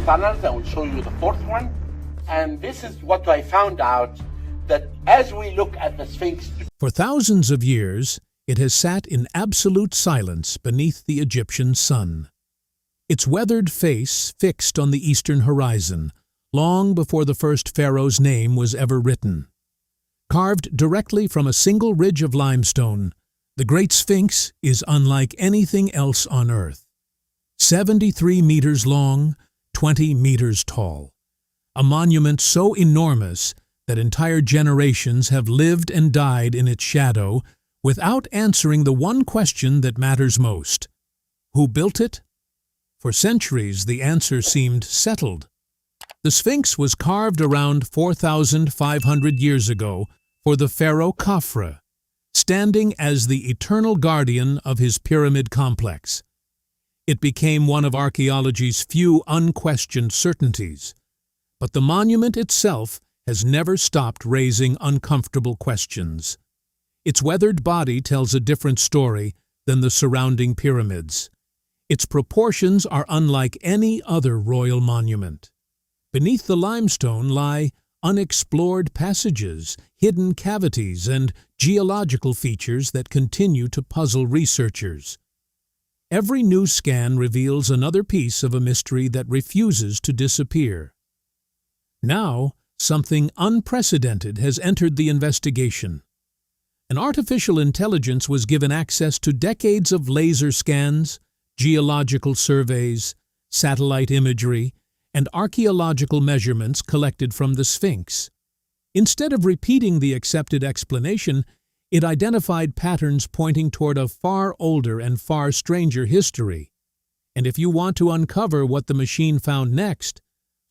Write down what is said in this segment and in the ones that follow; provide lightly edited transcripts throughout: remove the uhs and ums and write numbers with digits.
tunnels. I will show you the fourth one. And this is what I found out, that as we look at the Sphinx. For thousands of years, it has sat in absolute silence beneath the Egyptian sun. Its weathered face fixed on the eastern horizon, long before the first pharaoh's name was ever written. Carved directly from a single ridge of limestone, the Great Sphinx is unlike anything else on Earth. 73 meters long, 20 meters tall. A monument so enormous that entire generations have lived and died in its shadow without answering the one question that matters most. Who built it? For centuries, the answer seemed settled. The Sphinx was carved around 4,500 years ago for the pharaoh Khafra, standing as the eternal guardian of his pyramid complex. It became one of archaeology's few unquestioned certainties, but the monument itself has never stopped raising uncomfortable questions. Its weathered body tells a different story than the surrounding pyramids. Its proportions are unlike any other royal monument. Beneath the limestone lie unexplored passages, hidden cavities, and geological features that continue to puzzle researchers. Every new scan reveals another piece of a mystery that refuses to disappear. Now, something unprecedented has entered the investigation. An artificial intelligence was given access to decades of laser scans, geological surveys, satellite imagery, and archaeological measurements collected from the Sphinx. Instead of repeating the accepted explanation, it identified patterns pointing toward a far older and far stranger history. And if you want to uncover what the machine found next,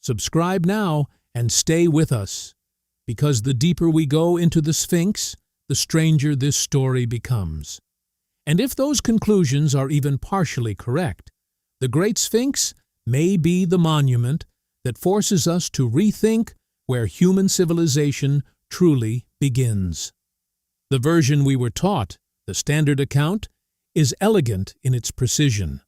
subscribe now and stay with us, because the deeper we go into the Sphinx, the stranger this story becomes. And if those conclusions are even partially correct, the Great Sphinx may be the monument that forces us to rethink where human civilization truly begins. The version we were taught, the standard account, is elegant in its precision.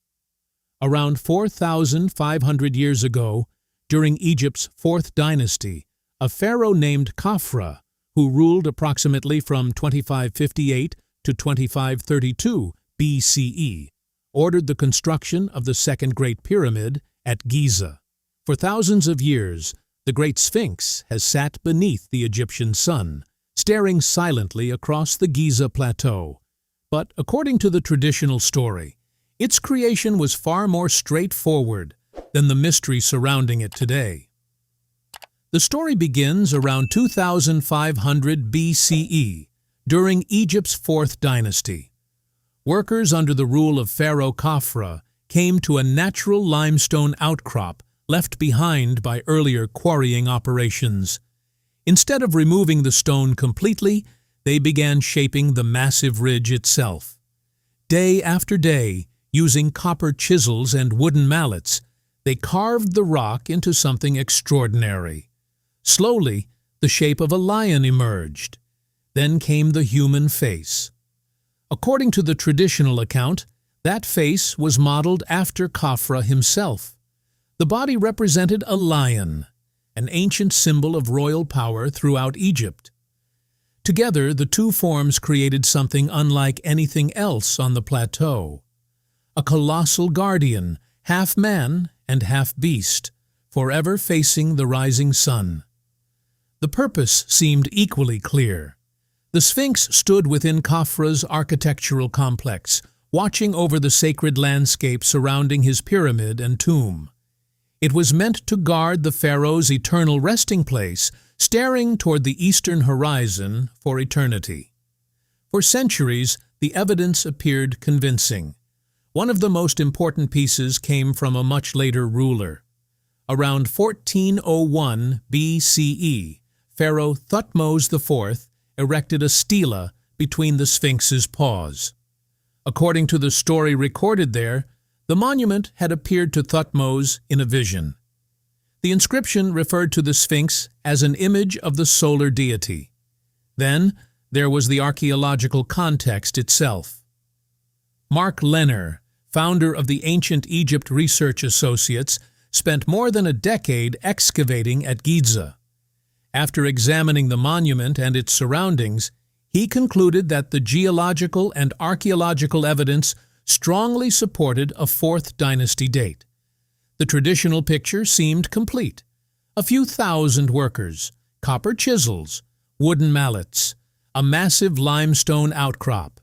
Around 4,500 years ago, during Egypt's fourth dynasty, a pharaoh named Khafra, who ruled approximately from 2558 to 2532 BCE, ordered the construction of the Second Great Pyramid at Giza. For thousands of years, the Great Sphinx has sat beneath the Egyptian sun, staring silently across the Giza plateau. But according to the traditional story, its creation was far more straightforward than the mystery surrounding it today. The story begins around 2500 BCE, during Egypt's fourth dynasty. Workers under the rule of Pharaoh Khafra came to a natural limestone outcrop left behind by earlier quarrying operations. Instead of removing the stone completely, they began shaping the massive ridge itself. Day after day, using copper chisels and wooden mallets, they carved the rock into something extraordinary. Slowly, the shape of a lion emerged. Then came the human face. According to the traditional account, that face was modeled after Khafra himself. The body represented a lion, an ancient symbol of royal power throughout Egypt. Together, the two forms created something unlike anything else on the plateau. A colossal guardian, half man and half beast, forever facing the rising sun. The purpose seemed equally clear. The Sphinx stood within Khafra's architectural complex, watching over the sacred landscape surrounding his pyramid and tomb. It was meant to guard the pharaoh's eternal resting place, staring toward the eastern horizon for eternity. For centuries, the evidence appeared convincing. One of the most important pieces came from a much later ruler. Around 1401 BCE, Pharaoh Thutmose IV erected a stela between the Sphinx's paws. According to the story recorded there, the monument had appeared to Thutmose in a vision. The inscription referred to the Sphinx as an image of the solar deity. Then, there was the archaeological context itself. Mark Lenner, founder of the Ancient Egypt Research Associates, spent more than a decade excavating at Giza. After examining the monument and its surroundings, he concluded that the geological and archaeological evidence strongly supported a 4th dynasty date. The traditional picture seemed complete. A few thousand workers, copper chisels, wooden mallets, a massive limestone outcrop.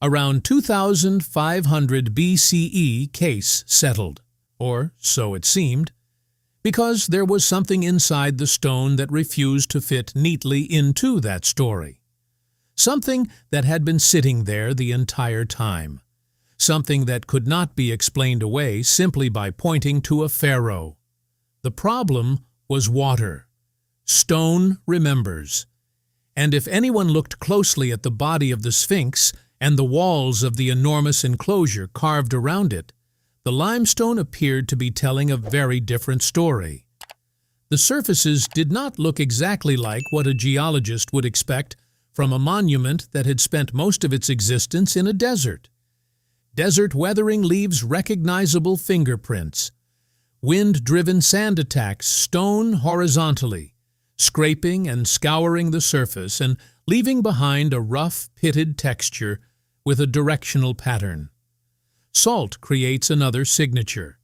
Around 2500 BCE case settled, or so it seemed, because there was something inside the stone that refused to fit neatly into that story. Something that had been sitting there the entire time. Something that could not be explained away simply by pointing to a pharaoh. The problem was water. Stone remembers. And if anyone looked closely at the body of the Sphinx and the walls of the enormous enclosure carved around it, the limestone appeared to be telling a very different story. The surfaces did not look exactly like what a geologist would expect from a monument that had spent most of its existence in a desert. Desert weathering leaves recognizable fingerprints. Wind-driven sand attacks stone horizontally, scraping and scouring the surface and leaving behind a rough, pitted texture with a directional pattern. Salt creates another signature.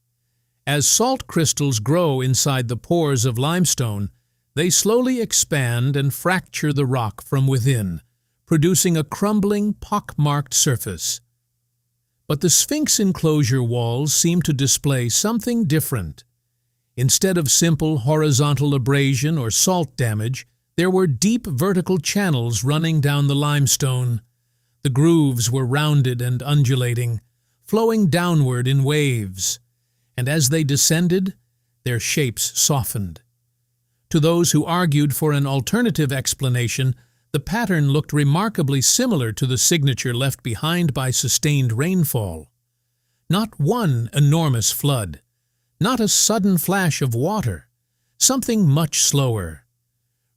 As salt crystals grow inside the pores of limestone, they slowly expand and fracture the rock from within, producing a crumbling, pock-marked surface. But the Sphinx enclosure walls seem to display something different. Instead of simple horizontal abrasion or salt damage, there were deep vertical channels running down the limestone. The grooves were rounded and undulating, flowing downward in waves, and as they descended, their shapes softened. To those who argued for an alternative explanation, the pattern looked remarkably similar to the signature left behind by sustained rainfall. Not one enormous flood, not a sudden flash of water, something much slower.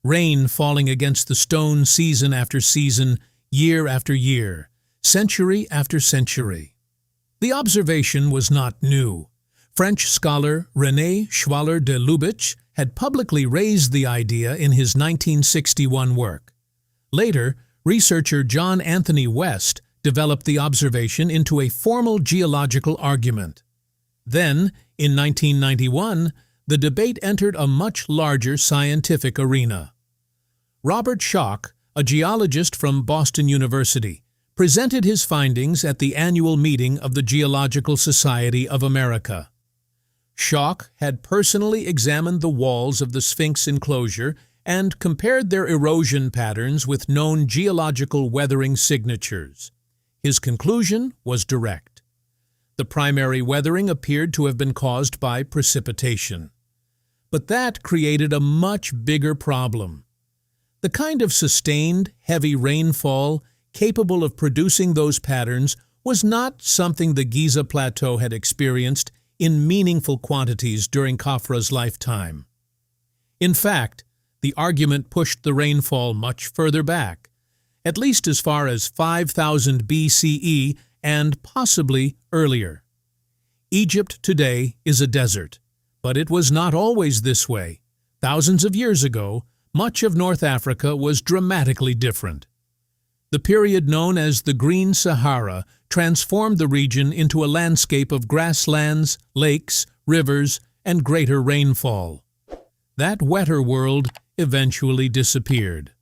Rain falling against the stone season after season, year after year, century after century. The observation was not new. French scholar René Schwaller de Lubitsch had publicly raised the idea in his 1961 work. Later, researcher John Anthony West developed the observation into a formal geological argument. Then, in 1991, the debate entered a much larger scientific arena. Robert Schoch, a geologist from Boston University, presented his findings at the annual meeting of the Geological Society of America. Schoch had personally examined the walls of the Sphinx enclosure and compared their erosion patterns with known geological weathering signatures. His conclusion was direct. The primary weathering appeared to have been caused by precipitation. But that created a much bigger problem. The kind of sustained, heavy rainfall capable of producing those patterns was not something the Giza Plateau had experienced in meaningful quantities during Khafra's lifetime. In fact, the argument pushed the rainfall much further back, at least as far as 5000 BCE and possibly earlier. Egypt today is a desert, but it was not always this way. Thousands of years ago, much of North Africa was dramatically different. The period known as the Green Sahara transformed the region into a landscape of grasslands, lakes, rivers, and greater rainfall. That wetter world eventually disappeared.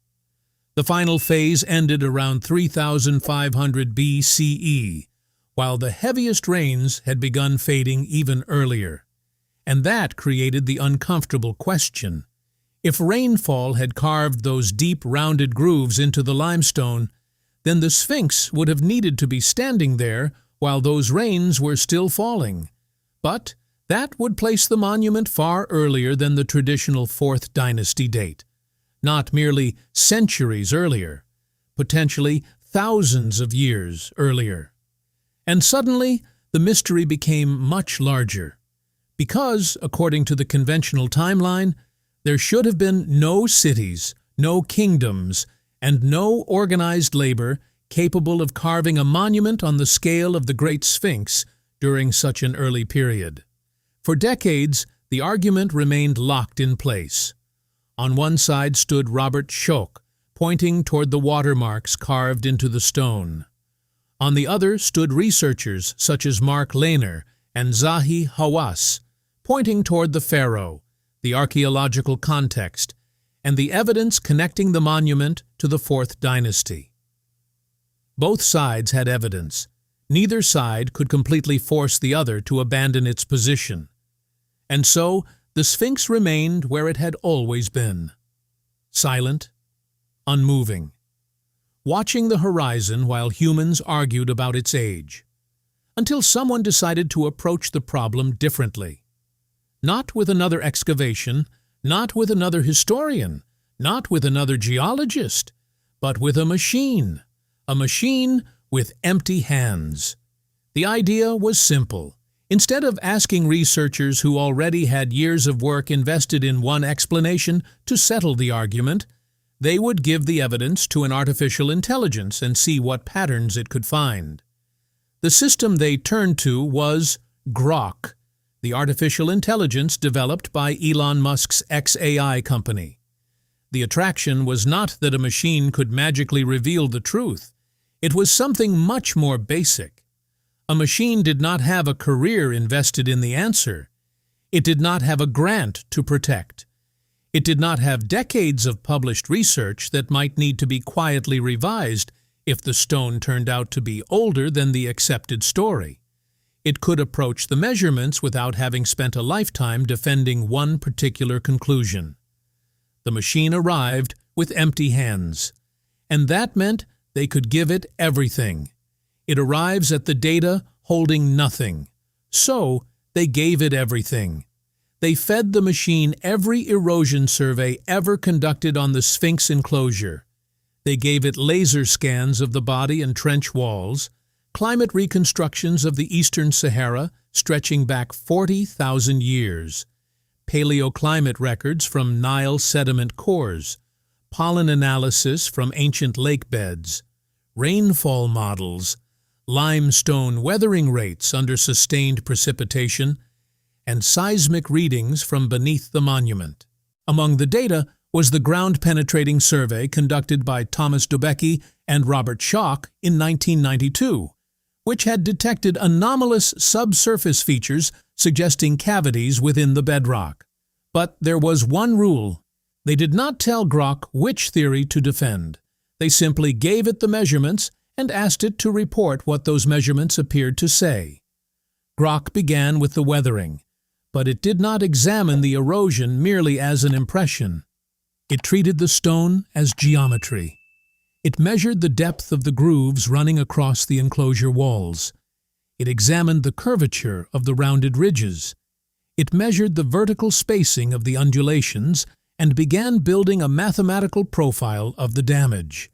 The final phase ended around 3500 BCE, while the heaviest rains had begun fading even earlier. And that created the uncomfortable question. If rainfall had carved those deep, rounded grooves into the limestone, then the Sphinx would have needed to be standing there while those rains were still falling. But that would place the monument far earlier than the traditional 4th dynasty date, not merely centuries earlier, potentially thousands of years earlier. And suddenly, the mystery became much larger, because, according to the conventional timeline, there should have been no cities, no kingdoms, and no organized labor capable of carving a monument on the scale of the Great Sphinx during such an early period. For decades, the argument remained locked in place. On one side stood Robert Schoch, pointing toward the watermarks carved into the stone. On the other stood researchers such as Mark Lehner and Zahi Hawass, pointing toward the pharaoh, the archaeological context, and the evidence connecting the monument to the Fourth Dynasty. Both sides had evidence. Neither side could completely force the other to abandon its position. And so, the Sphinx remained where it had always been, silent, unmoving, watching the horizon while humans argued about its age, until someone decided to approach the problem differently. Not with another excavation, not with another historian, not with another geologist, but with a machine with empty hands. The idea was simple. Instead of asking researchers who already had years of work invested in one explanation to settle the argument, they would give the evidence to an artificial intelligence and see what patterns it could find. The system they turned to was Grok, the artificial intelligence developed by Elon Musk's XAI company. The attraction was not that a machine could magically reveal the truth. It was something much more basic. A machine did not have a career invested in the answer. It did not have a grant to protect. It did not have decades of published research that might need to be quietly revised if the stone turned out to be older than the accepted story. It could approach the measurements without having spent a lifetime defending one particular conclusion. The machine arrived with empty hands, and that meant they could give it everything. It arrives at the data holding nothing. So, they gave it everything. They fed the machine every erosion survey ever conducted on the Sphinx enclosure. They gave it laser scans of the body and trench walls, climate reconstructions of the Eastern Sahara stretching back 40,000 years, paleoclimate records from Nile sediment cores, pollen analysis from ancient lake beds, rainfall models, limestone weathering rates under sustained precipitation, and seismic readings from beneath the monument. Among the data was the ground-penetrating survey conducted by Thomas Dobecki and Robert Schoch in 1992, which had detected anomalous subsurface features suggesting cavities within the bedrock. But there was one rule. They did not tell Grok which theory to defend. They simply gave it the measurements and asked it to report what those measurements appeared to say. Grok began with the weathering, but it did not examine the erosion merely as an impression. It treated the stone as geometry. It measured the depth of the grooves running across the enclosure walls. It examined the curvature of the rounded ridges. It measured the vertical spacing of the undulations and began building a mathematical profile of the damage.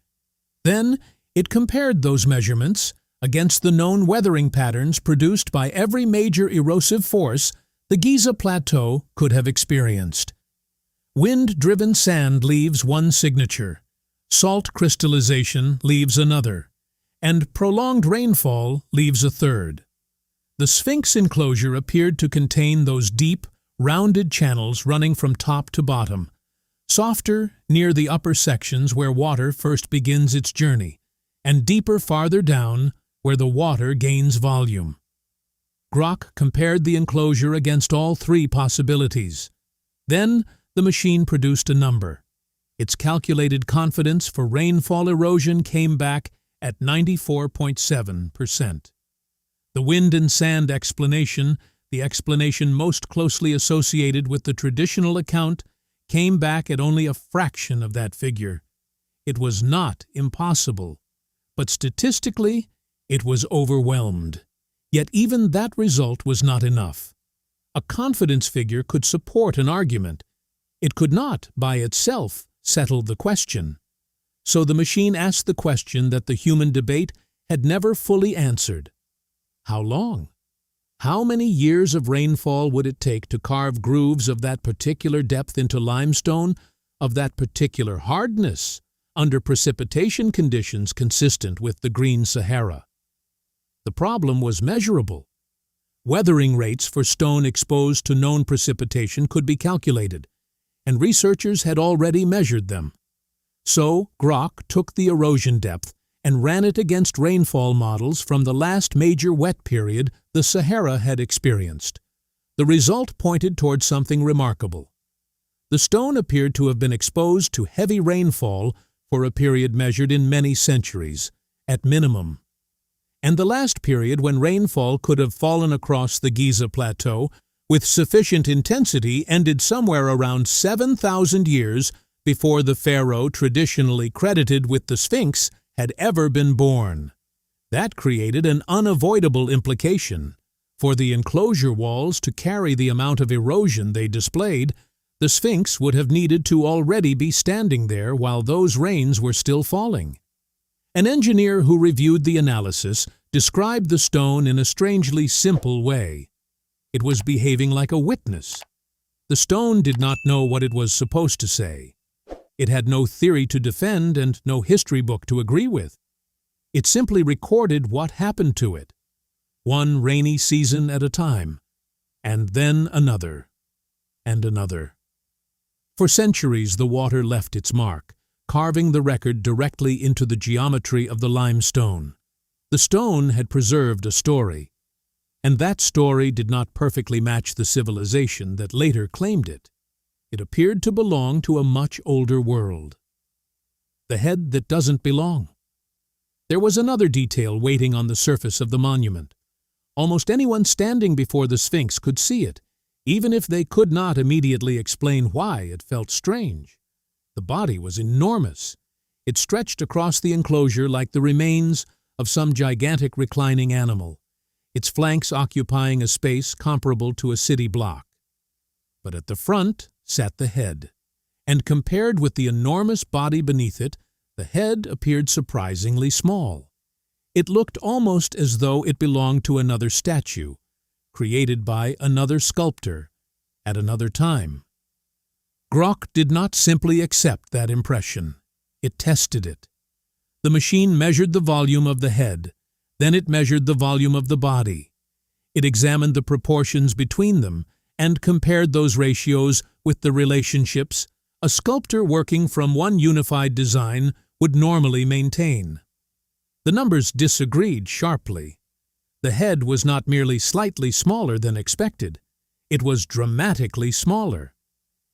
Then, it compared those measurements against the known weathering patterns produced by every major erosive force the Giza Plateau could have experienced. Wind-driven sand leaves one signature, salt crystallization leaves another, and prolonged rainfall leaves a third. The Sphinx enclosure appeared to contain those deep, rounded channels running from top to bottom, softer near the upper sections where water first begins its journey, and deeper farther down where the water gains volume. Grok compared the enclosure against all three possibilities. Then the machine produced a number. Its calculated confidence for rainfall erosion came back at 94.7%. The wind and sand explanation, the explanation most closely associated with the traditional account, came back at only a fraction of that figure. It was not impossible, but statistically, it was overwhelmed. Yet even that result was not enough. A confidence figure could support an argument. It could not, by itself, settle the question. So the machine asked the question that the human debate had never fully answered. How long? How many years of rainfall would it take to carve grooves of that particular depth into limestone, of that particular hardness, under precipitation conditions consistent with the Green Sahara? The problem was measurable. weathering rates for stone exposed to known precipitation could be calculated, and researchers had already measured them. So, Grok took the erosion depth and ran it against rainfall models from the last major wet period the Sahara had experienced. The result pointed toward something remarkable. The stone appeared to have been exposed to heavy rainfall for a period measured in many centuries, at minimum. And the last period when rainfall could have fallen across the Giza plateau with sufficient intensity ended somewhere around 7,000 years before the pharaoh traditionally credited with the Sphinx had ever been born. That created an unavoidable implication. For the enclosure walls to carry the amount of erosion they displayed, the Sphinx would have needed to already be standing there while those rains were still falling. An engineer who reviewed the analysis described the stone in a strangely simple way. It was behaving like a witness. The stone did not know what it was supposed to say. It had no theory to defend and no history book to agree with. It simply recorded what happened to it, one rainy season at a time, and then another, and another. For centuries the water left its mark, carving the record directly into the geometry of the limestone. The stone had preserved a story, and that story did not perfectly match the civilization that later claimed it. It appeared to belong to a much older world. The head that doesn't belong. There was another detail waiting on the surface of the monument. Almost anyone standing before the Sphinx could see it, even if they could not immediately explain why it felt strange. The body was enormous. It stretched across the enclosure like the remains of some gigantic reclining animal, its flanks occupying a space comparable to a city block. But at the front sat the head, and compared with the enormous body beneath it, the head appeared surprisingly small. It looked almost as though it belonged to another statue, created by another sculptor at another time. Grok did not simply accept that impression. It tested it. The machine measured the volume of the head, then it measured the volume of the body. It examined the proportions between them and compared those ratios with the relationships a sculptor working from one unified design would normally maintain. The numbers disagreed sharply. The head was not merely slightly smaller than expected, it was dramatically smaller.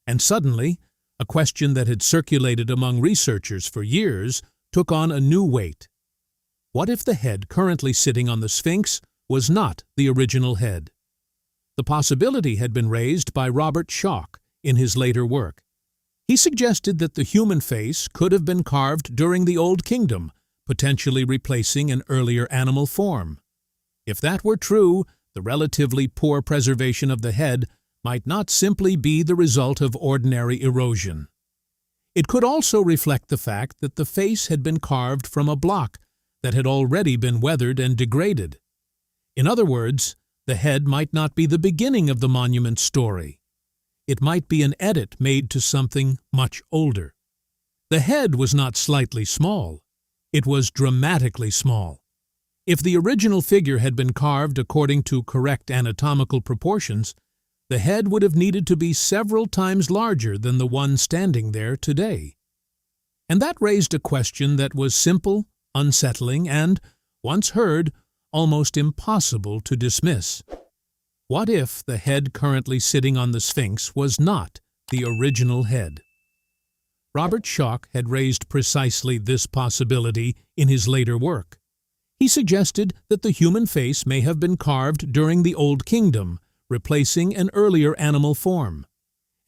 And suddenly, a question that had circulated among researchers for years took on a new weight. What if the head currently sitting on the Sphinx was not the original head? The possibility had been raised by Robert Schoch in his later work. He suggested that the human face could have been carved during the Old Kingdom, potentially replacing an earlier animal form. If that were true, the relatively poor preservation of the head might not simply be the result of ordinary erosion. It could also reflect the fact that the face had been carved from a block that had already been weathered and degraded. In other words, the head might not be the beginning of the monument's story. It might be an edit made to something much older. The head was not slightly small. It was dramatically small. If the original figure had been carved according to correct anatomical proportions, the head would have needed to be several times larger than the one standing there today. And that raised a question that was simple, unsettling, and, once heard, almost impossible to dismiss. What if the head currently sitting on the Sphinx was not the original head? Robert Schoch had raised precisely this possibility in his later work. He suggested that the human face may have been carved during the Old Kingdom, replacing an earlier animal form.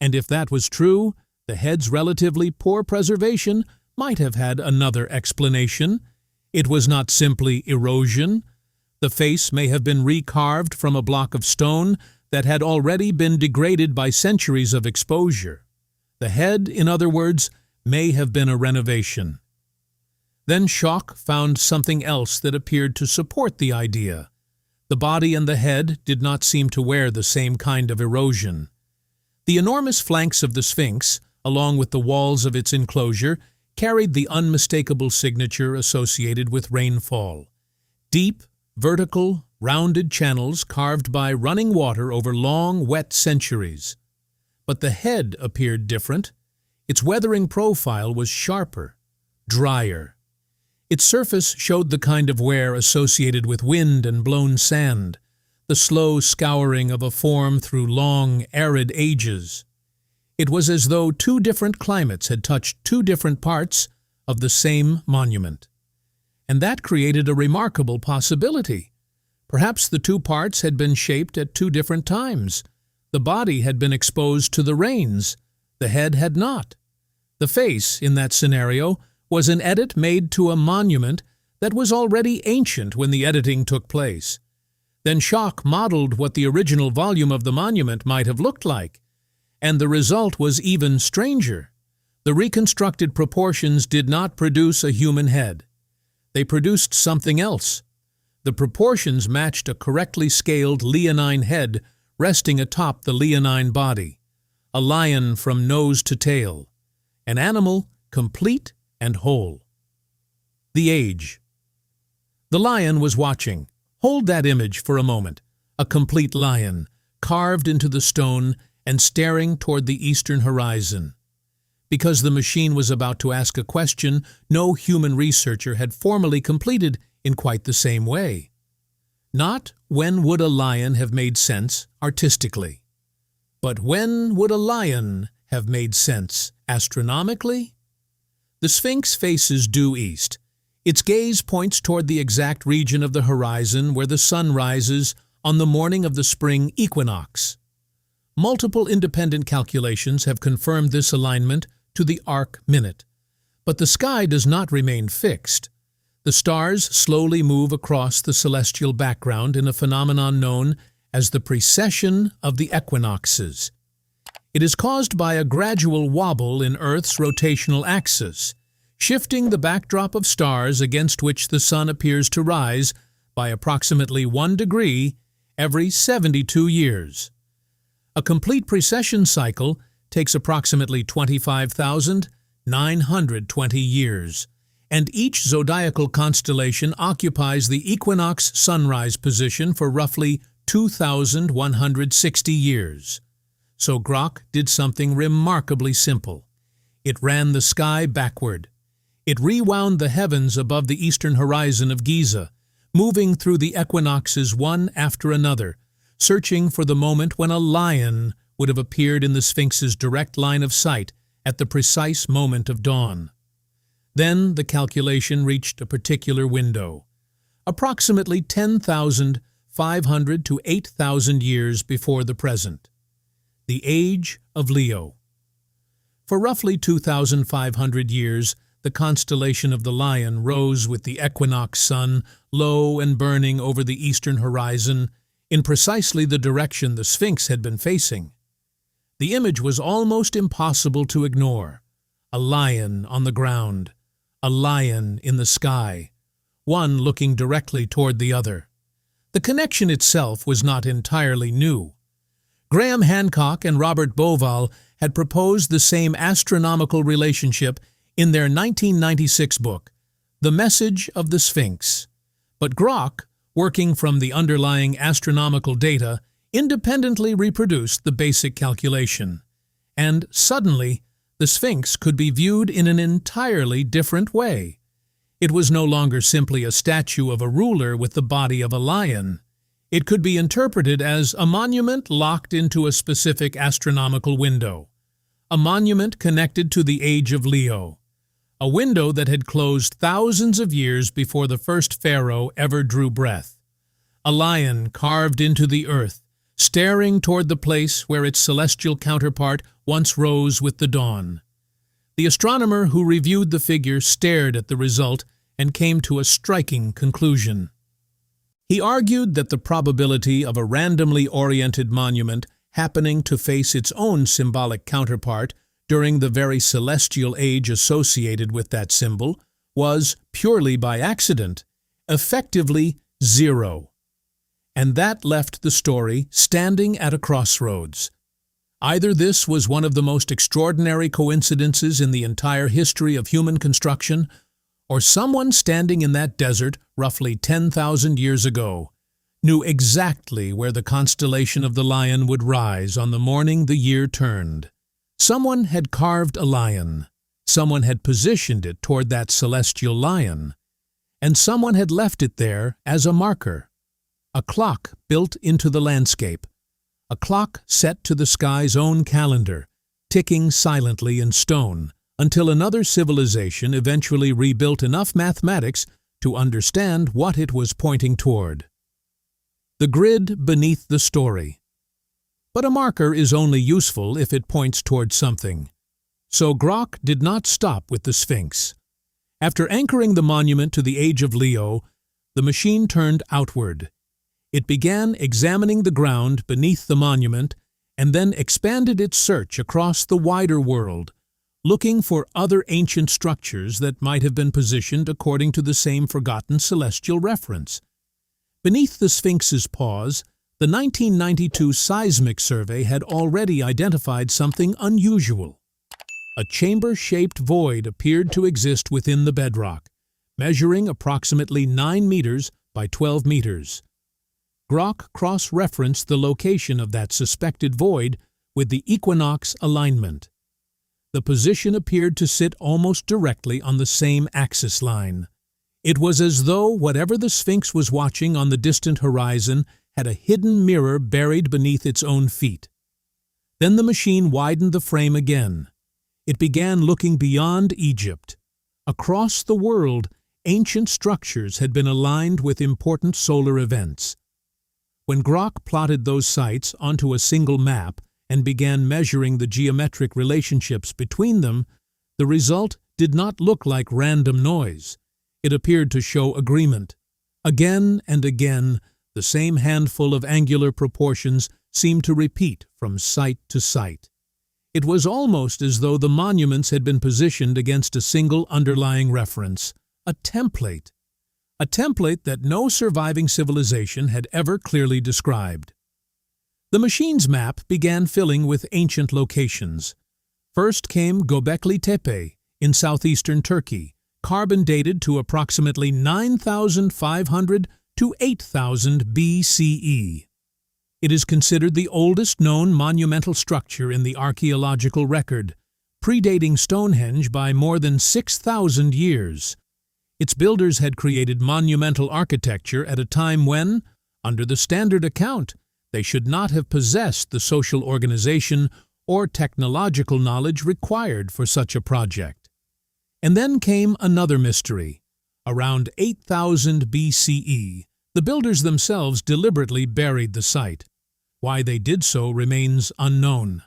And if that was true, the head's relatively poor preservation might have had another explanation. It was not simply erosion. The face may have been recarved from a block of stone that had already been degraded by centuries of exposure. The head, in other words, may have been a renovation. Then Schoch found something else that appeared to support the idea. The body and the head did not seem to wear the same kind of erosion. The enormous flanks of the Sphinx, along with the walls of its enclosure, carried the unmistakable signature associated with rainfall. Deep, vertical, rounded channels carved by running water over long, wet centuries. But the head appeared different. Its weathering profile was sharper, drier. Its surface showed the kind of wear associated with wind and blown sand, the slow scouring of a form through long, arid ages. It was as though two different climates had touched two different parts of the same monument. And that created a remarkable possibility. Perhaps the two parts had been shaped at two different times. The body had been exposed to the rains. The head had not. The face, in that scenario, was an edit made to a monument that was already ancient when the editing took place. Then shock modeled what the original volume of the monument might have looked like. And the result was even stranger. The reconstructed proportions did not produce a human head. They produced something else. The proportions matched a correctly scaled leonine head resting atop the leonine body, a lion from nose to tail, an animal complete and whole. The age. The lion was watching. Hold that image for a moment. A complete lion, carved into the stone and staring toward the eastern horizon. Because the machine was about to ask a question no human researcher had formally completed in quite the same way. Not when would a lion have made sense artistically, but when would a lion have made sense astronomically? The Sphinx faces due east. Its gaze points toward the exact region of the horizon where the sun rises on the morning of the spring equinox. Multiple independent calculations have confirmed this alignment to the arc minute, but the sky does not remain fixed. The stars slowly move across the celestial background in a phenomenon known as the precession of the equinoxes. It is caused by a gradual wobble in Earth's rotational axis, shifting the backdrop of stars against which the sun appears to rise by approximately 1 degree every 72 years. A complete precession cycle takes approximately 25,920 years, and each zodiacal constellation occupies the equinox sunrise position for roughly 2,160 years. So Grok did something remarkably simple. It ran the sky backward. It rewound the heavens above the eastern horizon of Giza, moving through the equinoxes one after another, searching for the moment when a lion would have appeared in the Sphinx's direct line of sight at the precise moment of dawn. Then the calculation reached a particular window, approximately 10,500 to 8,000 years before the present. The Age of Leo. For roughly 2,500 years, the constellation of the Lion rose with the equinox sun low and burning over the eastern horizon in precisely the direction the Sphinx had been facing. The image was almost impossible to ignore. A lion on the ground, a lion in the sky, one looking directly toward the other. The connection itself was not entirely new. Graham Hancock and Robert Bauval had proposed the same astronomical relationship in their 1996 book, The Message of the Sphinx. But Grok, working from the underlying astronomical data, independently reproduced the basic calculation. And suddenly, the Sphinx could be viewed in an entirely different way. It was no longer simply a statue of a ruler with the body of a lion. It could be interpreted as a monument locked into a specific astronomical window, a monument connected to the Age of Leo, a window that had closed thousands of years before the first pharaoh ever drew breath, a lion carved into the earth, staring toward the place where its celestial counterpart once rose with the dawn. The astronomer who reviewed the figure stared at the result and came to a striking conclusion. He argued that the probability of a randomly oriented monument happening to face its own symbolic counterpart during the very celestial age associated with that symbol was, purely by accident, effectively zero. And that left the story standing at a crossroads. Either this was one of the most extraordinary coincidences in the entire history of human construction, or someone standing in that desert roughly 10,000 years ago knew exactly where the constellation of the lion would rise on the morning the year turned. Someone had carved a lion, someone had positioned it toward that celestial lion, and someone had left it there as a marker. A clock built into the landscape, a clock set to the sky's own calendar, ticking silently in stone, until another civilization eventually rebuilt enough mathematics to understand what it was pointing toward. The grid beneath the story. But a marker is only useful if it points toward something. So Grok did not stop with the Sphinx. After anchoring the monument to the age of Leo, the machine turned outward. It began examining the ground beneath the monument and then expanded its search across the wider world, looking for other ancient structures that might have been positioned according to the same forgotten celestial reference. Beneath the Sphinx's paws, the 1992 seismic survey had already identified something unusual. A chamber-shaped void appeared to exist within the bedrock, measuring approximately 9 meters by 12 meters. Grok cross-referenced the location of that suspected void with the equinox alignment. The position appeared to sit almost directly on the same axis line. It was as though whatever the Sphinx was watching on the distant horizon had a hidden mirror buried beneath its own feet. Then the machine widened the frame again. It began looking beyond Egypt. Across the world, ancient structures had been aligned with important solar events. When Grok plotted those sites onto a single map and began measuring the geometric relationships between them, the result did not look like random noise. It appeared to show agreement. Again and again, the same handful of angular proportions seemed to repeat from site to site. It was almost as though the monuments had been positioned against a single underlying reference, a template that no surviving civilization had ever clearly described. The machine's map began filling with ancient locations. First came Göbekli Tepe in southeastern Turkey, carbon dated to approximately 9,500 to 8,000 BCE. It is considered the oldest known monumental structure in the archaeological record, predating Stonehenge by more than 6,000 years. Its builders had created monumental architecture at a time when, under the standard account, they should not have possessed the social organization or technological knowledge required for such a project. And then came another mystery. Around 8,000 BCE, the builders themselves deliberately buried the site. Why they did so remains unknown.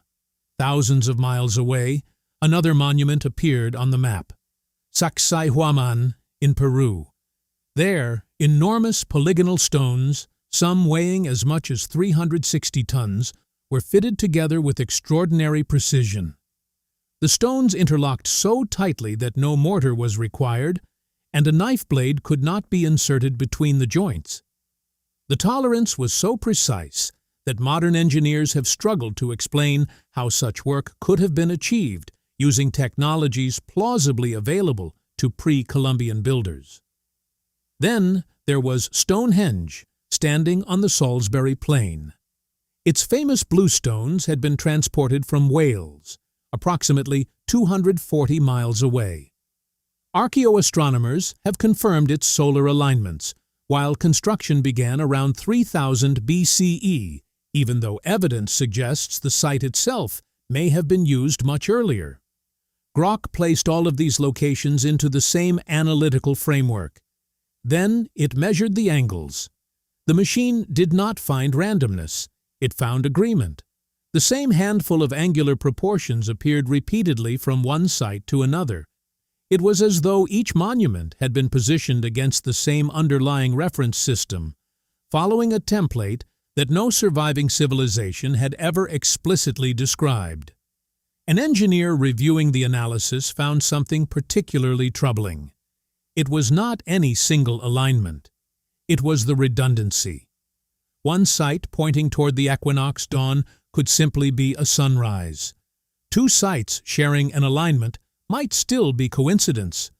Thousands of miles away, another monument appeared on the map. Sacsayhuaman in Peru. There, enormous polygonal stones, some weighing as much as 360 tons, were fitted together with extraordinary precision. The stones interlocked so tightly that no mortar was required, and a knife blade could not be inserted between the joints. The tolerance was so precise that modern engineers have struggled to explain how such work could have been achieved using technologies plausibly available to pre-Columbian builders. Then there was Stonehenge, standing on the Salisbury Plain. Its famous bluestones had been transported from Wales, approximately 240 miles away. Archaeoastronomers have confirmed its solar alignments, while construction began around 3000 BCE, even though evidence suggests the site itself may have been used much earlier. Grok placed all of these locations into the same analytical framework. Then it measured the angles. The machine did not find randomness. It found agreement. The same handful of angular proportions appeared repeatedly from one site to another. It was as though each monument had been positioned against the same underlying reference system, following a template that no surviving civilization had ever explicitly described. An engineer reviewing the analysis found something particularly troubling. It was not any single alignment. It was the redundancy. One site pointing toward the equinox dawn could simply be a sunrise. Two sites sharing an alignment might still be coincidence.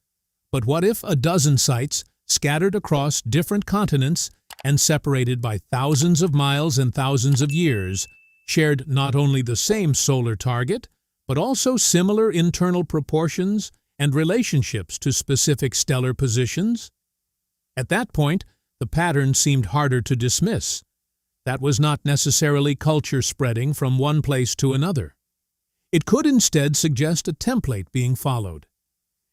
But what if a dozen sites, scattered across different continents, and separated by thousands of miles and thousands of years, shared not only the same solar target, but also similar internal proportions and relationships to specific stellar positions? At that point, the pattern seemed harder to dismiss. That was not necessarily culture spreading from one place to another. It could instead suggest a template being followed.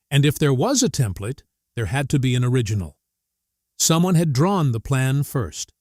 And if there was a template, there had to be an original. Someone had drawn the plan first.